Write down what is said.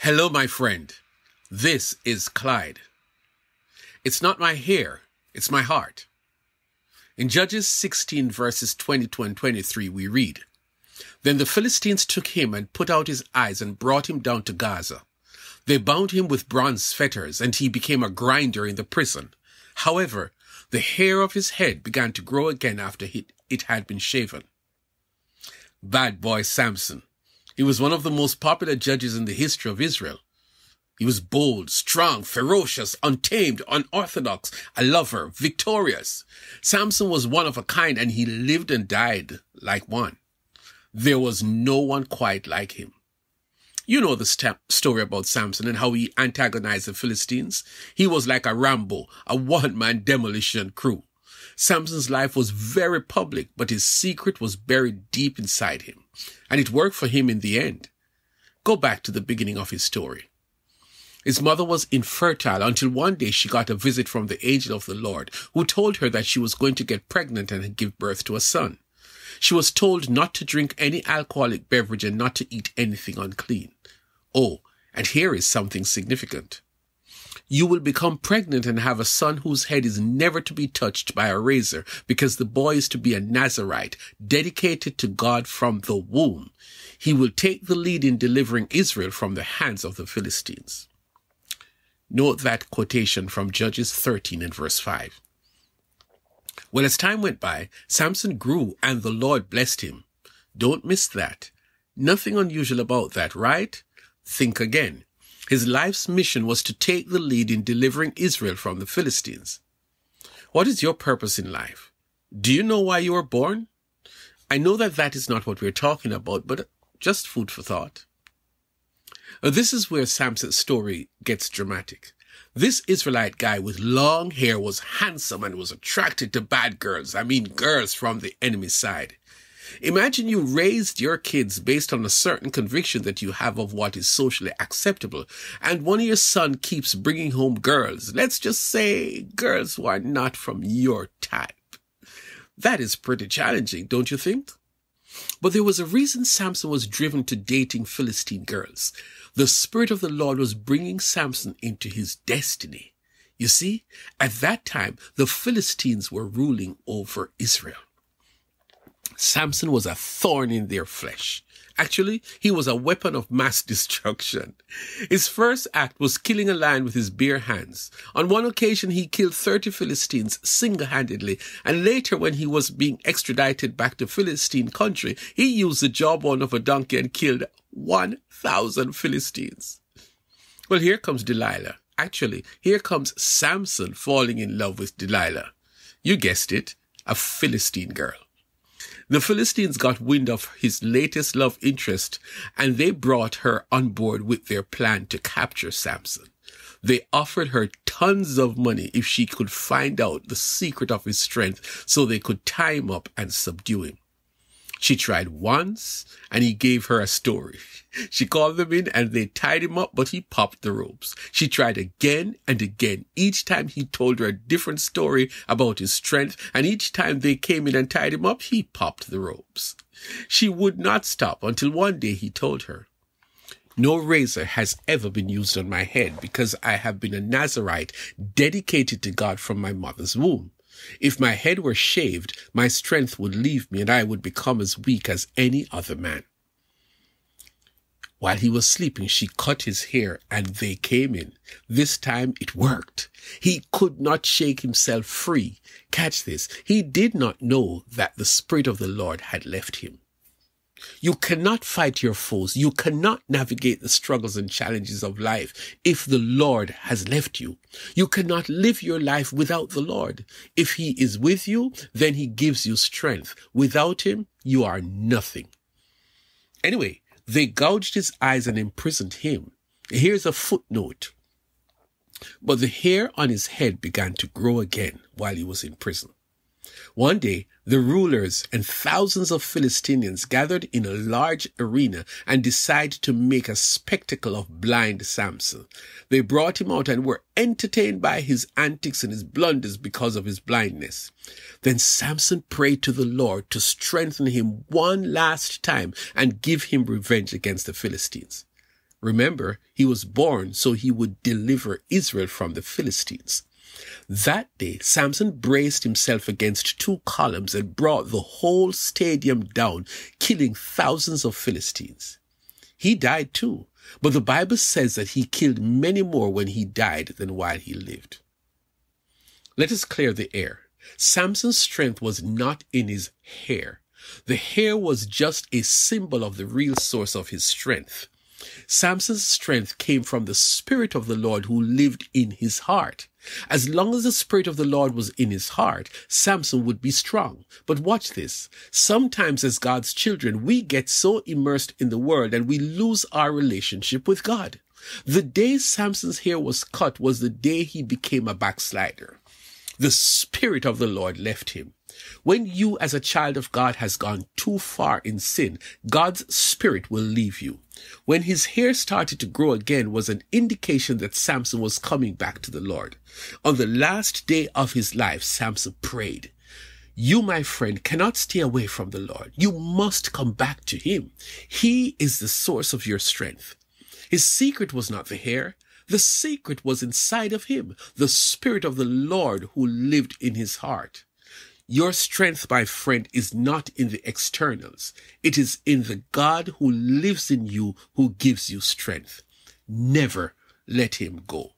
Hello, my friend. This is Clyde. It's not my hair, it's my heart. In Judges 16 verses 22 and 23, we read, "Then the Philistines took him and put out his eyes and brought him down to Gaza. They bound him with bronze fetters, and he became a grinder in the prison. However, the hair of his head began to grow again after it had been shaven." Bad boy Samson. He was one of the most popular judges in the history of Israel. He was bold, strong, ferocious, untamed, unorthodox, a lover, victorious. Samson was one of a kind, and he lived and died like one. There was no one quite like him. You know the story about Samson and how he antagonized the Philistines. He was like a Rambo, a one-man demolition crew. Samson's life was very public, but his secret was buried deep inside him. And it worked for him in the end. Go back to the beginning of his story. His mother was infertile until one day she got a visit from the angel of the Lord, who told her that she was going to get pregnant and give birth to a son. She was told not to drink any alcoholic beverage and not to eat anything unclean. Oh, and here is something significant. You will become pregnant and have a son whose head is never to be touched by a razor, because the boy is to be a Nazirite, dedicated to God from the womb. He will take the lead in delivering Israel from the hands of the Philistines. Note that quotation from Judges 13 and verse 5. Well, as time went by, Samson grew and the Lord blessed him. Don't miss that. Nothing unusual about that, right? Think again. His life's mission was to take the lead in delivering Israel from the Philistines. What is your purpose in life? Do you know why you were born? I know that is not what we're talking about, but just food for thought. This is where Samson's story gets dramatic. This Israelite guy with long hair was handsome and was attracted to bad girls. I mean, girls from the enemy side. Imagine you raised your kids based on a certain conviction that you have of what is socially acceptable, and one of your sons keeps bringing home girls, let's just say girls who are not from your type. That is pretty challenging, don't you think? But there was a reason Samson was driven to dating Philistine girls. The Spirit of the Lord was bringing Samson into his destiny. You see, at that time, the Philistines were ruling over Israel. Samson was a thorn in their flesh. Actually, he was a weapon of mass destruction. His first act was killing a lion with his bare hands. On one occasion, he killed 30 Philistines single-handedly, and later when he was being extradited back to Philistine country, he used the jawbone of a donkey and killed 1,000 Philistines. Well, here comes Delilah. Actually, here comes Samson falling in love with Delilah. You guessed it, a Philistine girl. The Philistines got wind of his latest love interest, and they brought her on board with their plan to capture Samson. They offered her tons of money if she could find out the secret of his strength so they could tie him up and subdue him. She tried once, and he gave her a story. She called them in, and they tied him up, but he popped the ropes. She tried again and again. Each time he told her a different story about his strength, and each time they came in and tied him up, he popped the ropes. She would not stop until one day he told her, "No razor has ever been used on my head because I have been a Nazirite dedicated to God from my mother's womb. If my head were shaved, my strength would leave me and I would become as weak as any other man." While he was sleeping, she cut his hair and they came in. This time it worked. He could not shake himself free. Catch this. He did not know that the Spirit of the Lord had left him. You cannot fight your foes. You cannot navigate the struggles and challenges of life if the Lord has left you. You cannot live your life without the Lord. If he is with you, then he gives you strength. Without him, you are nothing. Anyway, they gouged his eyes and imprisoned him. Here's a footnote. But the hair on his head began to grow again while he was in prison. One day, the rulers and thousands of Philistines gathered in a large arena and decided to make a spectacle of blind Samson. They brought him out and were entertained by his antics and his blunders because of his blindness. Then Samson prayed to the Lord to strengthen him one last time and give him revenge against the Philistines. Remember, he was born so he would deliver Israel from the Philistines. That day, Samson braced himself against 2 columns and brought the whole stadium down, killing thousands of Philistines. He died too, but the Bible says that he killed many more when he died than while he lived. Let us clear the air. Samson's strength was not in his hair. The hair was just a symbol of the real source of his strength. Samson's strength came from the Spirit of the Lord who lived in his heart. As long as the Spirit of the Lord was in his heart, Samson would be strong. But watch this. Sometimes as God's children, we get so immersed in the world and we lose our relationship with God. The day Samson's hair was cut was the day he became a backslider. The Spirit of the Lord left him. When you as a child of God has gone too far in sin, God's Spirit will leave you. When his hair started to grow again was an indication that Samson was coming back to the Lord. On the last day of his life, Samson prayed. You, my friend, cannot stay away from the Lord. You must come back to him. He is the source of your strength. His secret was not the hair. The secret was inside of him, the Spirit of the Lord who lived in his heart. Your strength, my friend, is not in the externals. It is in the God who lives in you who gives you strength. Never let him go.